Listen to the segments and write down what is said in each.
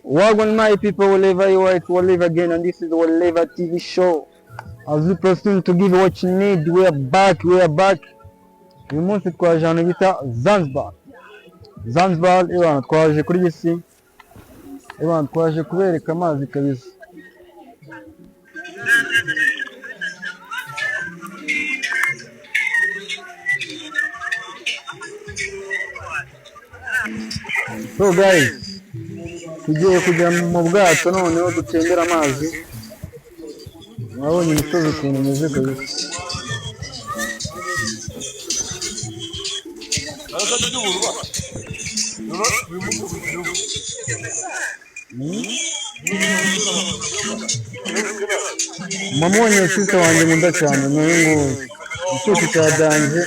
Welcome my people, wherever you are, we'll live again, and this is our Live TV show. As we proceed to give you what you need, we are back, we are back. Uyu munsi twaje ahantu bita Zanzibar. Zanzibar, ibana twaje kuri iyi si, ibana twaje kubereka amazi kabisa. So guys, tugiye kujya mu bwato noneho dutembera amazi. Mwabonye imisozi ukuntu imeze kabisa. Mamubonye sister wanjye nkunda cyane, nawe ngo icyuki cyadanje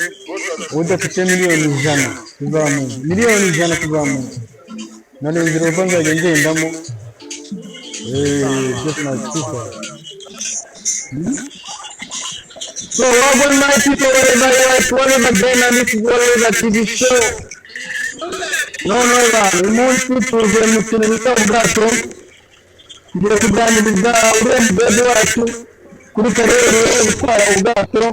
udafite miliyoni 100 kuzamuka, miliyoni 100 kuzamuka. Narenze ko nzajya ngendamo just my sister. So welcome my people, whatever again, and this is whatever TV show. No, uyu munsi tuje mu kintu bita ubwato. Tugiye kuganiriza uriya mubebi wacu kuri karere yo gutwara ubwato.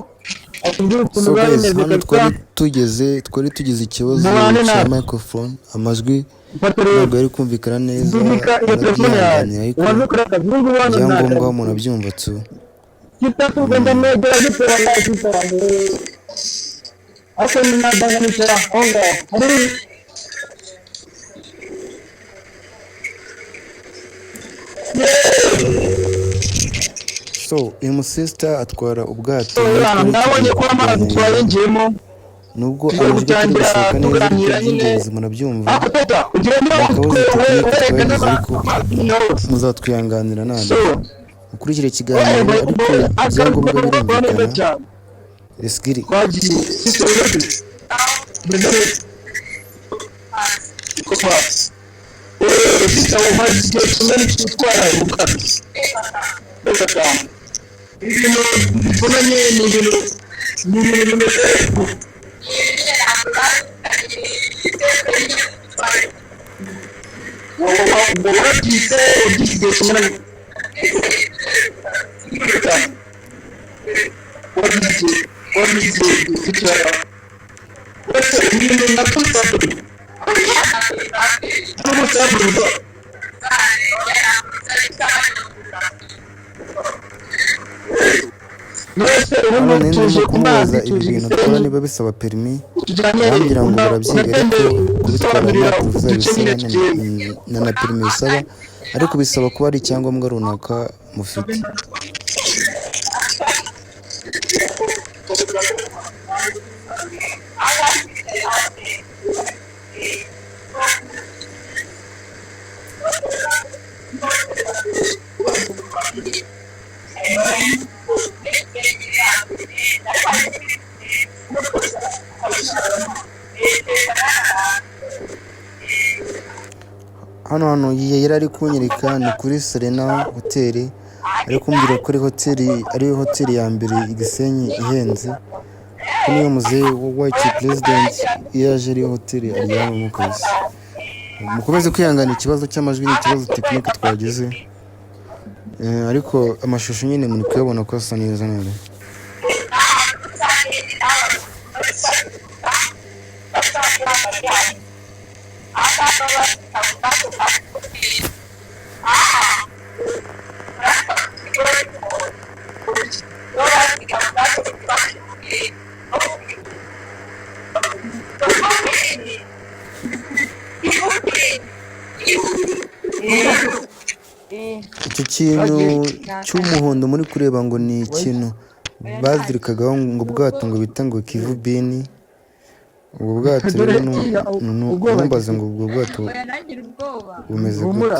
So guys, hano twari tugize ikibazo cya microphone, amajwi ntabwo ari kumvikana neza, arabyihanganira ariko ibyangombwa umuntu abyumva tu. So uyu musister atwara ubwato, nabonye ko amazi twayinjiyemo nubwo amajwi atari gusohoka neza by'ingenzi murabyumva, ariko muzatwihanganira nane mukurikire ikiganiro, ariko ibyangombwa birumvikana. Let's get it. Hano ndimo kumubaza ibi bintu twaba niba bisaba permis, bambwira ngo barabyiga, ariko kubitwara ntabwo bizabisaba na permis bisaba, ariko bisaba kuba ari icyangombwa runaka mufite. Hano yari ari kunyereka ni kuri Serena Hotel, ari kumbwira ko ari hoteli ya mbere i Gisenyi ihenze, ko niyo muzehe wacu president yaje ari hoteli aryamamo kabisa. Mukomeze kwihangana, ikibazo cy'amajwi ni ikibazo tekinike twagize, ariko amashusho nyine muri kuyabona ko asa neza neza. Icyo kintu cy'umuhondo muri kureba ngo ni ikintu bazirikagaho ngo ubwato ngo bita ngo Kivu Bini. Ubwo bwato rero numbaza ngo ubwo bwato bumeze gute.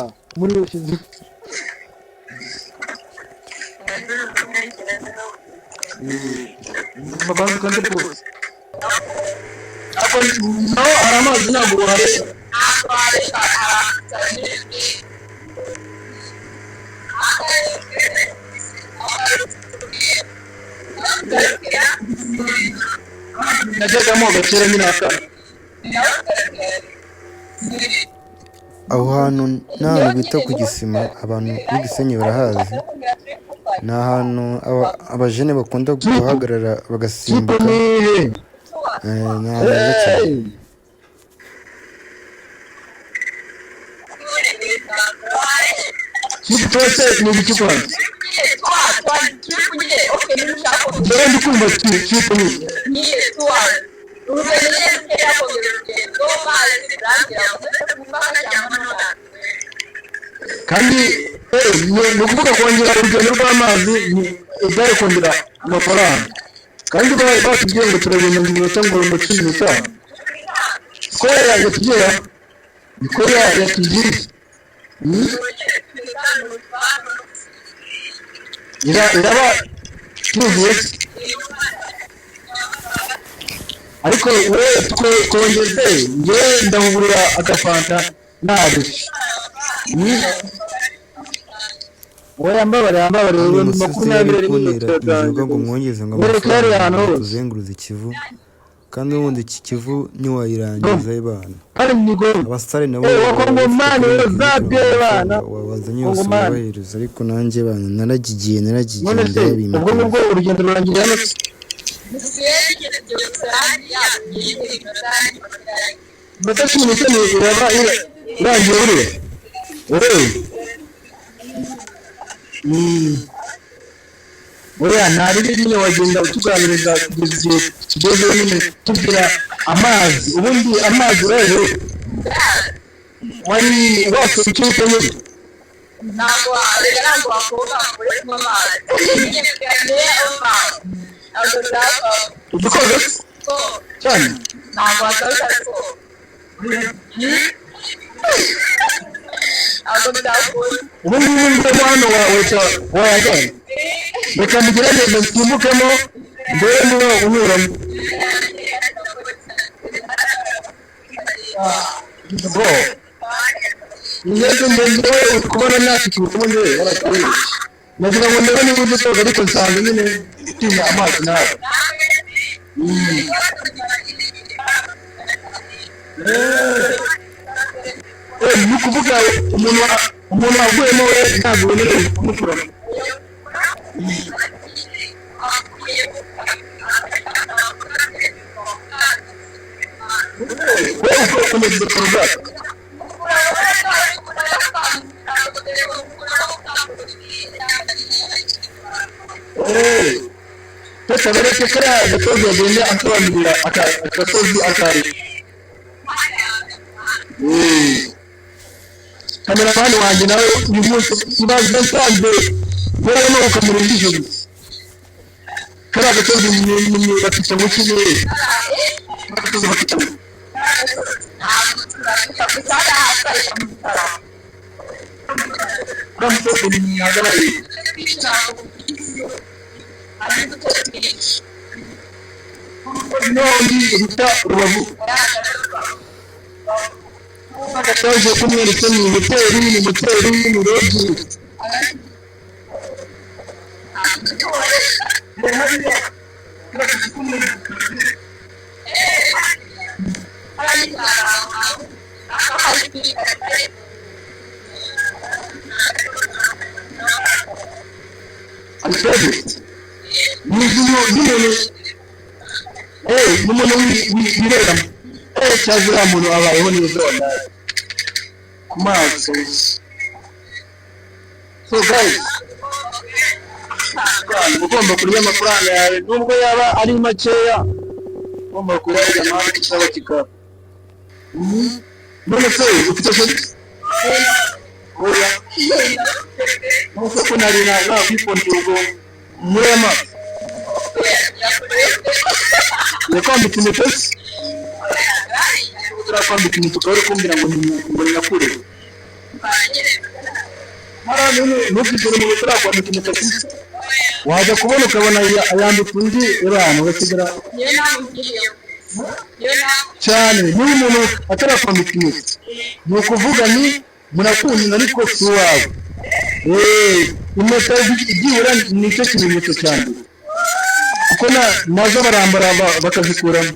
aho hantu ni ahantu bita ku Gisima, abantu b'igisenyi barahazi. Ni ahantu abajene bakunda guhagarara bagasimbuka. Ni ahantu heza cyane. kandi ni ukuvuga kongera urugendo rw'amazi byari kongera amafaranga, kandi batubwiye ngo turagenda mu minota ngo 15. Korea yatubwira Korea yatubwiye iraba tuvuye, ariko we twongeze ngewe ndahugurira agafanta narushye. Yambabarira umusozi ari kunira inzoga ngo mwongeze ngo amafaranga tuzenguruza Ikivu, kandi ubundi iki Kivu ntiwayirangiza ibana. Abasare nabo wazanye yose ubahereza, ariko nanjye bana naragigiye ndabima. ubwo nubwo urugendo rurangiye hano batatu n'itanu iraba irangiye buriya ntari nyine wagenda utuganiriza kugeza igihe tugezeho nyine tugira amazi. Ubundi amazi rero wari wasoma icyo ukeneye ntabwo wakoga muri kunywa amazi udukoze cyane ntabwo wakoga ariko ubu ngubu ngubu hano wayajyana, reka mugerageze nsimbukemo mbere niba unyuramo. Nigeze mbere uri kubona nafite ubutumwa waratubwiye, nagira ngo ndebe niba uzi koga, ariko nsanga nyine utinya amazi nawe. Ni ukuvuga umuntu waguyemo we ntabwo wemerewe kumukuramo. Wowe ukomeza ibikorwa tutabere ko kariya agasozi yagenda asobanurira agasozi akari kameramani wanjye nawe uyu munsi ikibazo nsanzwe urabona ukamurira ijoro kariya agasozi bafite mu kirere n'undi bita Rubavu agasoje kumwereka ni hoteli ni rogi n'umuntu wireba cyangwa uriya muntu abayeho neza wallahi ku maso. So guys, ugomba kurya amafaranga yawe nubwo yaba ari makeya, ugomba kurya amafaranga cyangwa kikaba none se ufite oya nuko ko nari nakwiponda ubwo muri amazi yakwambitse imitesi turakwambika imituka uri kumbwira ngo nyakure ntukigere mu turakwambika imitesi wajya kubona ukabona yambitse undi abantu basigara cyane. niba umuntu atarakwambika imitesi ni ukuvuga ni murakundana ariko si uwawe. impeta byibura ni cyo kimenyetso cyane kuko nazo barambara bakazikuramo.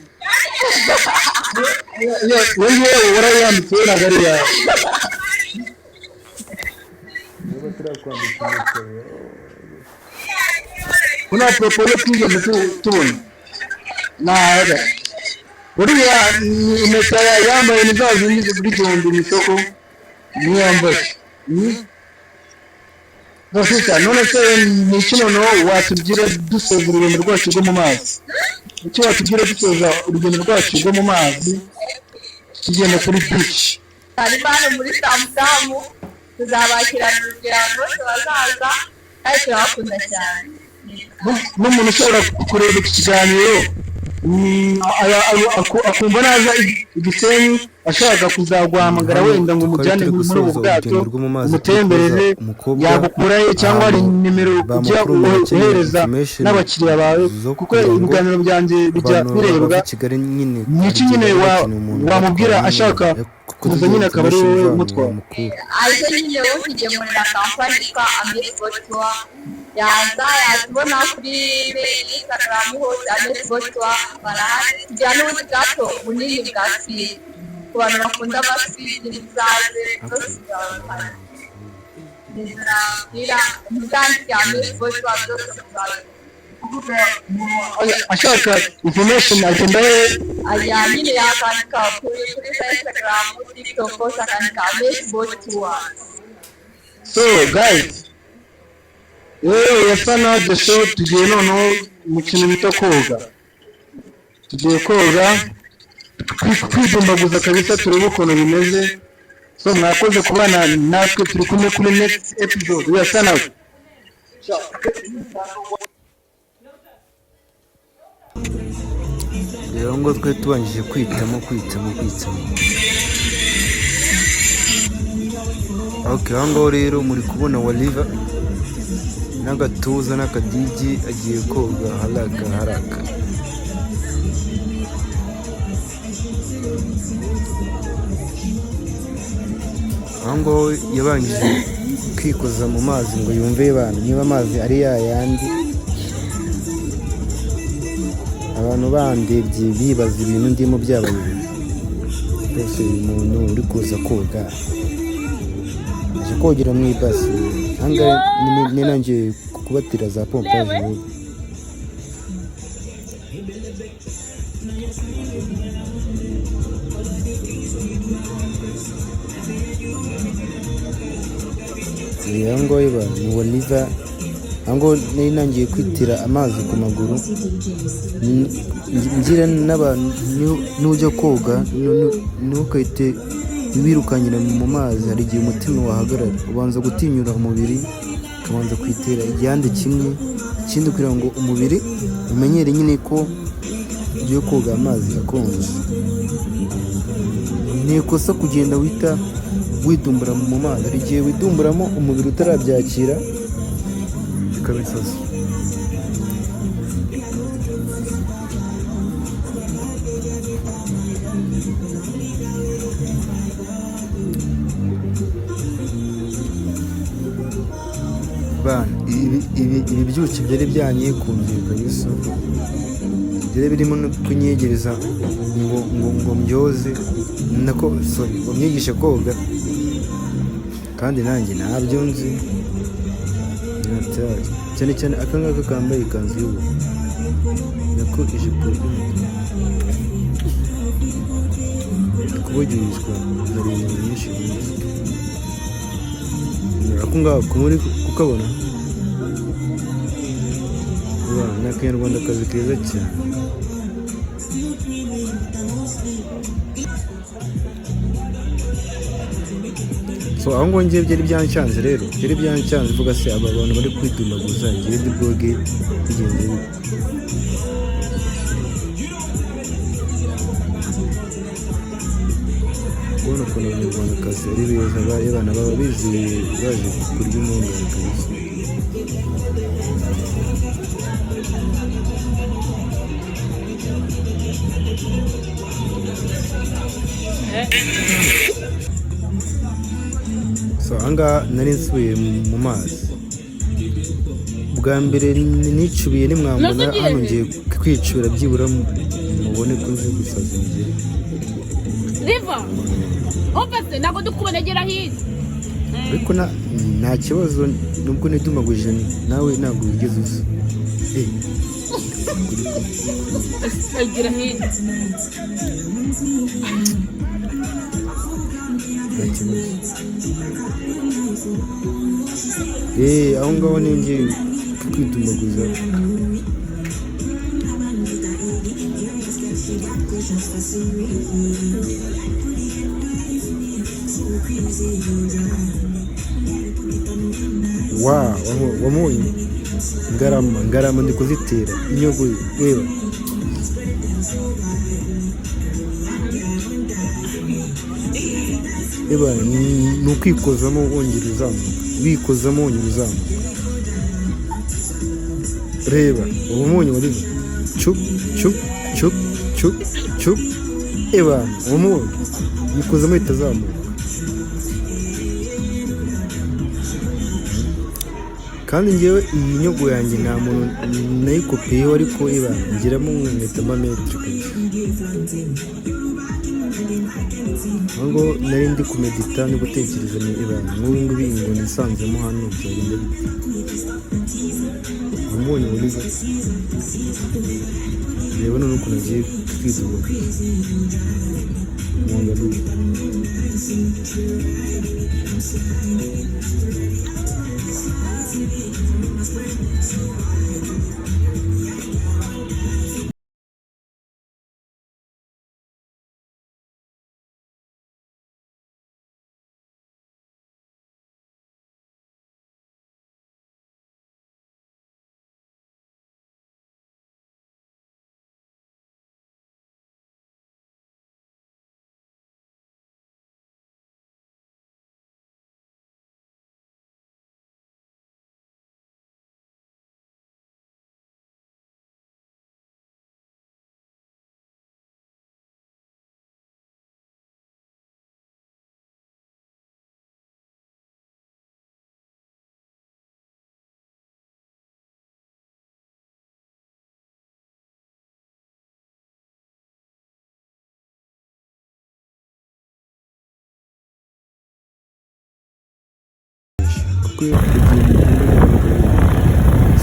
Wewe warayambitse ntabwo ari yawe. turakwambika impeta kuna propolo twigeze tubona naga buriya impeta yambaye ni za zindi z'igihumbi mu isoko niyo yambaye Rafika, none se ni iki noneho watubwira dusoza urugendo rwacu rwo mu mazi? Icyo watubwira dusoza urugendo rwacu rwo mu mazi tugenda kuri beach? Hari bano muri Samsamu tuzabakirana urugendo bazaza kandi turabakunda cyane. N'umuntu ushobora kureba iki kiganiro akumva naza Gisenyi ashaka kuzaguhamagara wenda ngo umujyane muri ubu bwato umutembereze yagukurayo cyangwa ari nimero ujya uhereza n'abakiriya bawe kuko ibiganiro byanjye bijya birebwa n'iki nyine wamubwira ashaka kuza nyine akaba ari wowe umutwara ariko nyine wowe ukigemurira kampani yitwa Amesbotwa yaza yatubona kuri Instagram hose Amesbotwa barahari tujyana n'ubundi bwato bunini bwa siri ku bantu bakunda amasiri n'ibizaze byose byabafasha nizira umutangi ya Amesbotwa byose ashaka information agenda aya nyine yakandika kuri Instagram TikTok akandika Amesbotwa. So guys yasana the show tugiye noneho umukino bita koga tugiye koga kwidumbaguza kabisa turebe ukuntu bimeze so mwakoze kubana natwe turi kumwe kuri next episode yasana rero ngo twe tubanjije kwitamo okay aho ngaho rero muri kubona Waliva n'agatuza n'akadigi agiye koga haraka aho ngaho yabangije kwikoza mu mazi ngo yumve abantu niba amazi ari yayandi abantu bandebye bibaza ibintu ndimo byabaye rwose uyu muntu uri kuza koga aje kogera mu ibasi ahangaha ni nanjye kubatira za pompaje ahangaha iba ni Waliva ahangaha nari nangiye kwitira amazi ku maguru ngira n'abantu n'ujya koga ntukahite wirukanyira mu mazi hari igihe umutima wahagarara ubanza gutinyura umubiri ukabanza kwitera igihande kimwe ikindi kugira ngo umubiri umenyere nyine ko ugiye koga amazi akonje ni ikosa kugenda wita widumbura mu mazi hari igihe widumburamo umubiri utarabyakira bikaba isozi ibi byuki byari byanyiye kumvira kabisa byari birimo kunyegereza ngo mbyoze nako sorry ngo myigishe koga kandi nanjye ntabyo nzi cyane cyane aka ngaka kambaye ikanzu y'ubururu nako ijipo kubugishwa hari ibintu byinshi ako ngako muri kukabona ni akanyarwandakazi keza cyane so aho ngo ngiye byari byancyanze rero byari byancyanze vuga se aba bantu bari kwidumbaguza ngiye ndi bwoge bigenze kubona ukuntu abanyarwandakazi ari beza abana baba bizihiwe baje kurya impungane kabisa so ahangaha nari nsubiye mu mazi bwa mbere nicubiye nimwambona hano ngiye kwicura byibura mubone ko nzi gusaza igihe Riva opase nako dukubonegera hirya ariko nta kibazo nubwo nidumaguje nawe ntabwo wigeze uza agira hino nta kibazo aho ngaho nongeye kwidumaguza wamubonye ngarama ndi kuzitera inyogo reba ni ukwikozamo wongera uzamuka wikozamo wongera uzamuka reba umunyu wari chup chup chup chup chup umunyu wikozamo itazamuka kandi ngewe iyi nyogo yanjye nta muntu nayikopiyeho ariko ngiramo nkahita amametero ahubwo nari ndi kumedita no gutekereza nk'ubu ngubu ngo nisanzemo hano byagenda bite umunyu wuriza reba none ukuntu agiye kwizubaka mwangaruye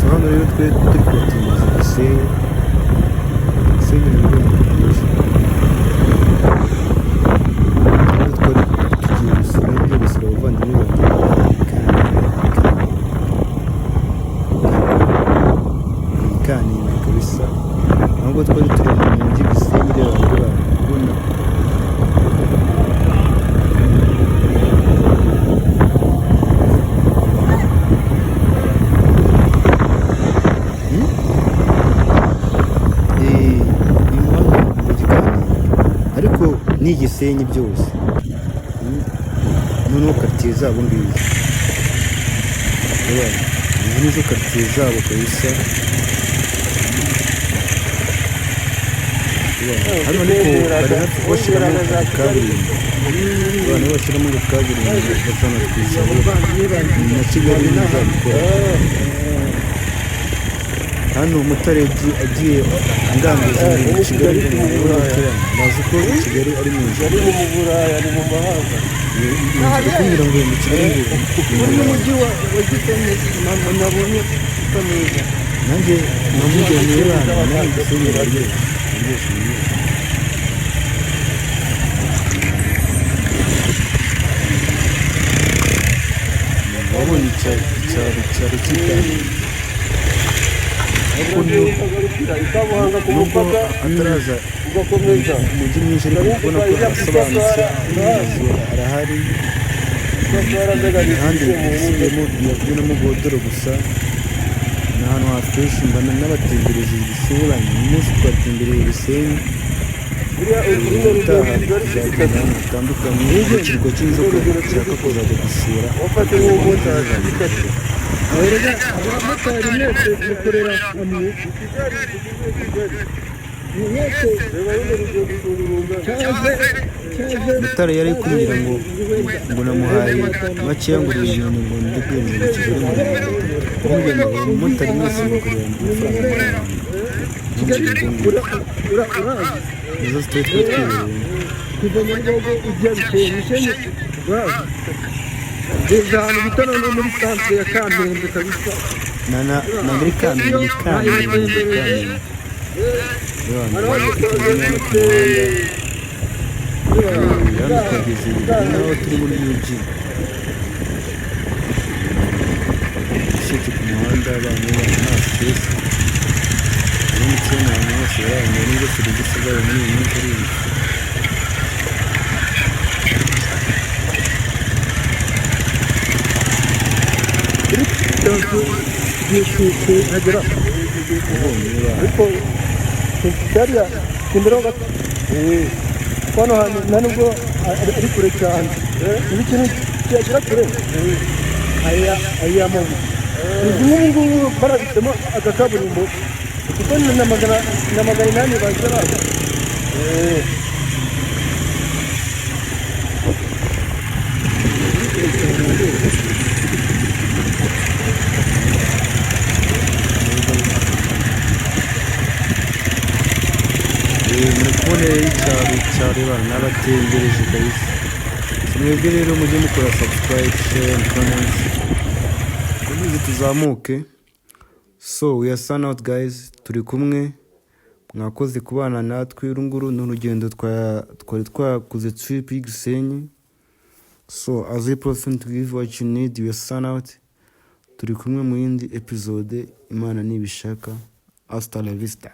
hano rero twe turi kubatumiriza Gisenyi ni muri byinshi kandi twari tugiye gusura abavandimwe Kanimba kabisa nubwo twari turi mu mujyi Gisenyi rero urabona ni Gisenyi byose noneho quartier zabo ngizi izi nizo quartier zabo kabisa hano ariko bari hafi kubashyiramo kaburimbo abana bashyiramo kaburimbo basana twisabo na Kigali n'izabikora hano umutare agiye angambiza mu Kigali bazi ko Kigali ari mu ijoro ari mu Buraya ari mu mahanga kugira ngo mu Kigali ngo umujyi wa Gisenyi nabonye utameze nanjye namujyanye abana nanjye Gisenyi bari wabonye icyaro cyitanye ikabuhanga ku mupaka ataraza ugakomeza umujyi mwinshi ariko kubona ko harasobanutse amazu arahari kandi hasigayemo ntiyabonamo godoro gusa ni ahantu hafreshi mbana n'abatemberezi Gisenyi umunsi twatembereye Gisenyi ubutaha tuzagenda ahantu hatandukanye n'ikirwa cy'inzoka nshaka kuzajya gusura abamotari mwese mukorera hamwe Mutara yari kumbwira ngo namuhaye makeya ngo ibintu ngo ndibwenge mu Kigali kumbwira ngo umumotari mwese mukorera amafaranga nizo twibereye kuva mu rwego ujya Gisenyi urazi ngeze ahantu bita noneho muri santere ya Kamembe kabisa. na muri Kamembe twageze naho turi muri UG shiti ku muhanda abantu nta stress n'umuco n'abantu bose barabona niba serivisi zabo muri iyi minsi ari hagera ariko cyariya kimbero gato hano hantu nta nubwo ari kure cyane ibi kintu cyagera kure aya mabu ubu ngubu barabitsemo agakaburimbo kuko ni na magana inani bashyira muri kubona icyaro bana n'abatembereje kabisa mwebwe rero mujye mukora subscribe share and comment kugira tuzamuke. So we are sign out guys, turi kumwe, mwakoze kubana natwe. Urunguru n'urugendo twari twakoze trip y'Gisenyi. So as a person to give what you need, we are sign out. Turi kumwe mu yindi episode Imana nibishaka. Hasta la vista.